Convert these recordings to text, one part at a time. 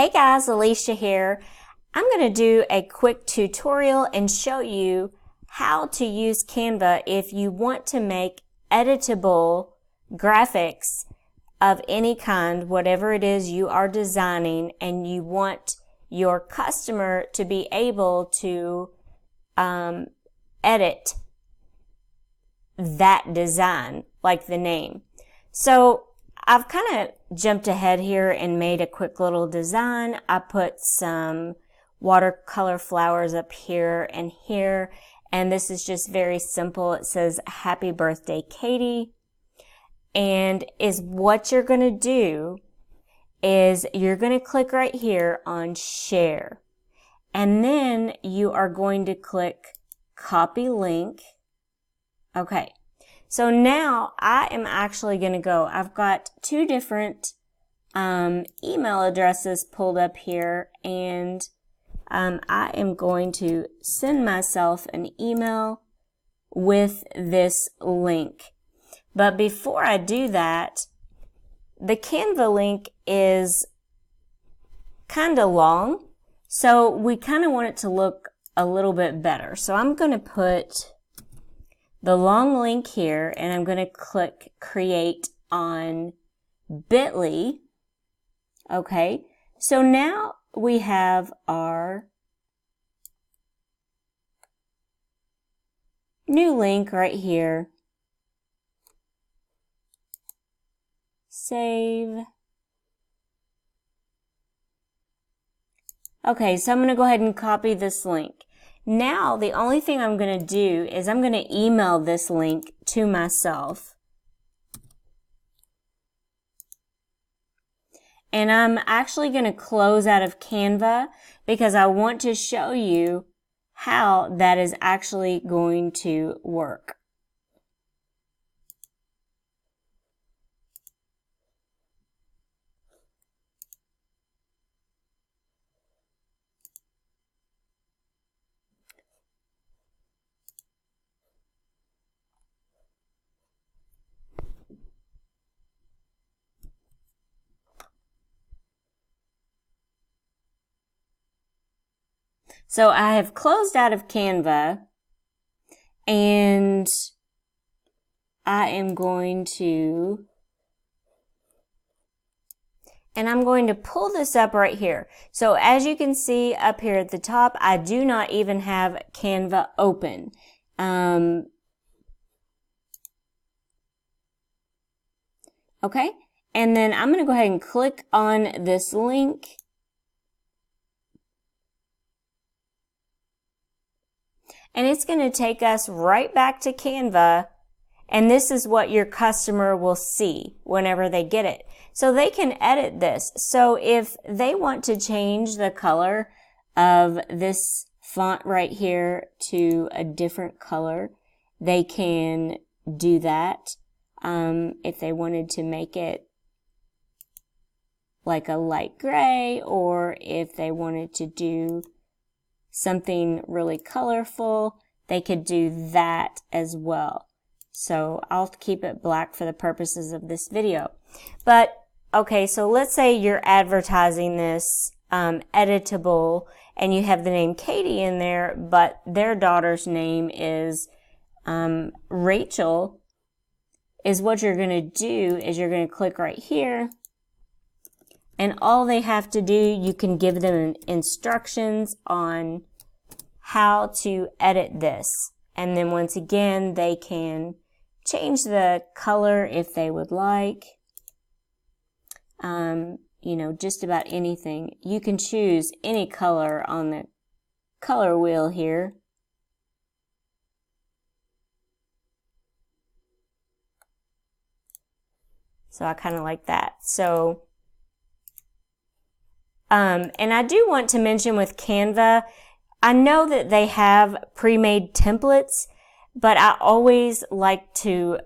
Hey guys, Alicia here. I'm going to do a quick tutorial and show you how to use Canva if you want to make editable graphics of any kind, whatever it is you are designing, and you want your customer to be able to edit that design, like the name. So I've kind of jumped ahead here and made a quick little design. I put some watercolor flowers up here and here, and this is just very simple. It says, "Happy birthday, Katie." And what you're going to do is you're going to click right here on share. And then you are going to click copy link. Okay. So now I am actually going to go, I've got two different email addresses pulled up here, and I am going to send myself an email with this link. But before I do that, the Canva link is kind of long, so we kind of want it to look a little bit better. So I'm going to put the long link here, and I'm going to click create on bit.ly. Okay, so now we have our new link right here. Save. Okay, so I'm going to go ahead and copy this link. Now, the only thing I'm going to do is I'm going to email this link to myself. And I'm actually going to close out of Canva because I want to show you how that is actually going to work. So I have closed out of Canva, and I am going to, pull this up right here. So as you can see up here at the top, I do not even have Canva open. Okay, and then I'm going to go ahead and click on this link. And it's going to take us right back to Canva, and this is what your customer will see whenever they get it. So they can edit this. So if they want to change the color of this font right here to a different color, they can do that. If they wanted to make it like a light gray, or if they wanted to do something really colorful, they could do that as well. So I'll keep it black for the purposes of this video. But okay, so let's say you're advertising this editable, and you have the name Katie in there, but their daughter's name is Rachel. Is what you're going to do is you're going to click right here, and all they have to do, you can give them instructions on how to edit this. And then once again, they can change the color if they would like. You know, just about anything. You can choose any color on the color wheel here. So I kind of like that. So, and I do want to mention with Canva, I know that they have pre-made templates, but I always like to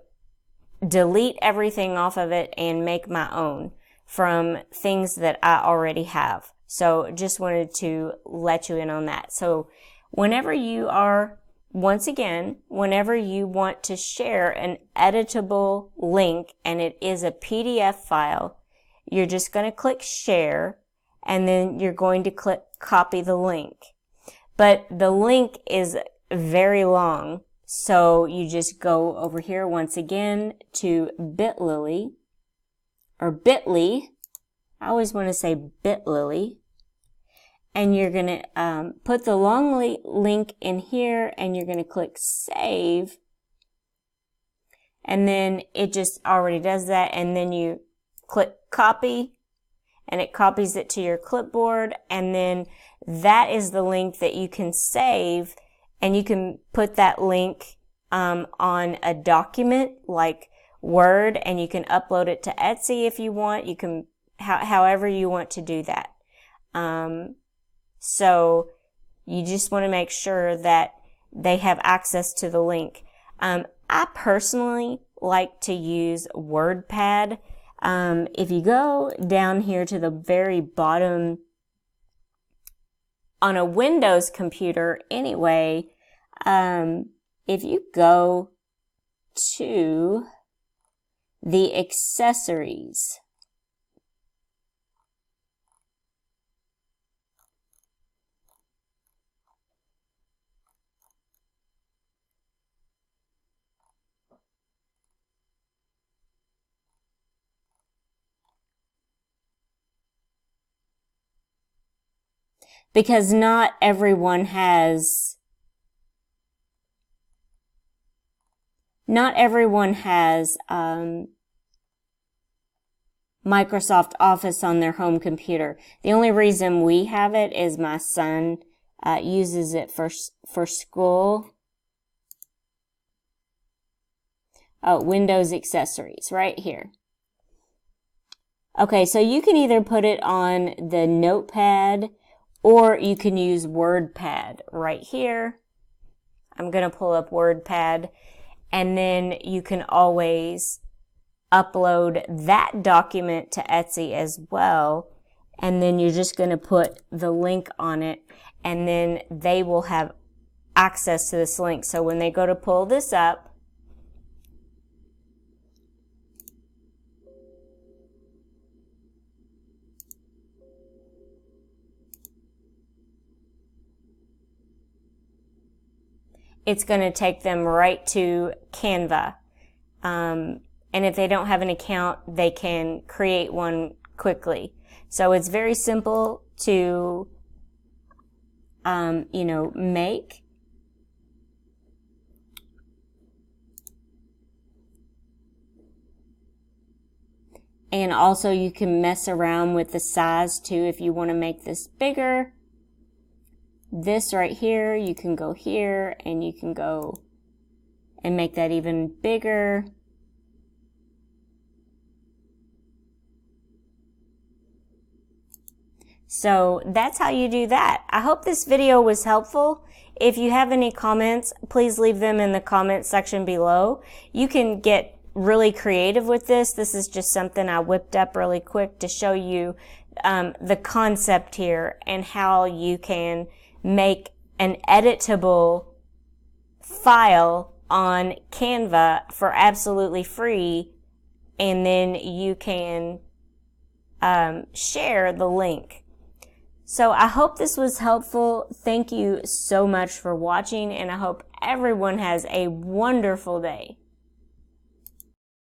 delete everything off of it and make my own from things that I already have. So just wanted to let you in on that. So whenever you are, once again, whenever you want to share an editable link and it is a PDF file, you're just going to click share, and then you're going to click copy the link. But the link is very long, so you just go over here once again to Bitly, or Bitly. I always want to say Bitly. And you're going to put the long link in here, and you're going to click save. And then it just already does that. And then you click copy, and it copies it to your clipboard. And then that is the link that you can save. And you can put that link on a document like Word, and you can upload it to Etsy if you want. You can, however you want to do that. So you just want to make sure that they have access to the link. I personally like to use WordPad. If you go down here to the very bottom on a Windows computer anyway, if you go to the accessories, because not everyone has Microsoft Office on their home computer. The only reason we have it is my son uses it for school. Oh, Windows accessories right here. Okay, so you can either put it on the notepad, or you can use WordPad right here. I'm going to pull up WordPad, and then you can always upload that document to Etsy as well. And then you're just going to put the link on it, and then they will have access to this link. So when they go to pull this up, it's going to take them right to Canva. And if they don't have an account, they can create one quickly. So it's very simple to, make. And also you can mess around with the size too if you want to make this bigger. This right here, you can go here and you can go and make that even bigger. So that's how you do that. I hope this video was helpful. If you have any comments, please leave them in the comment section below. You can get really creative with this. This is just something I whipped up really quick to show you the concept here and how you can make an editable file on Canva for absolutely free, and then you can share the link. So I hope this was helpful. Thank you so much for watching, and I hope everyone has a wonderful day.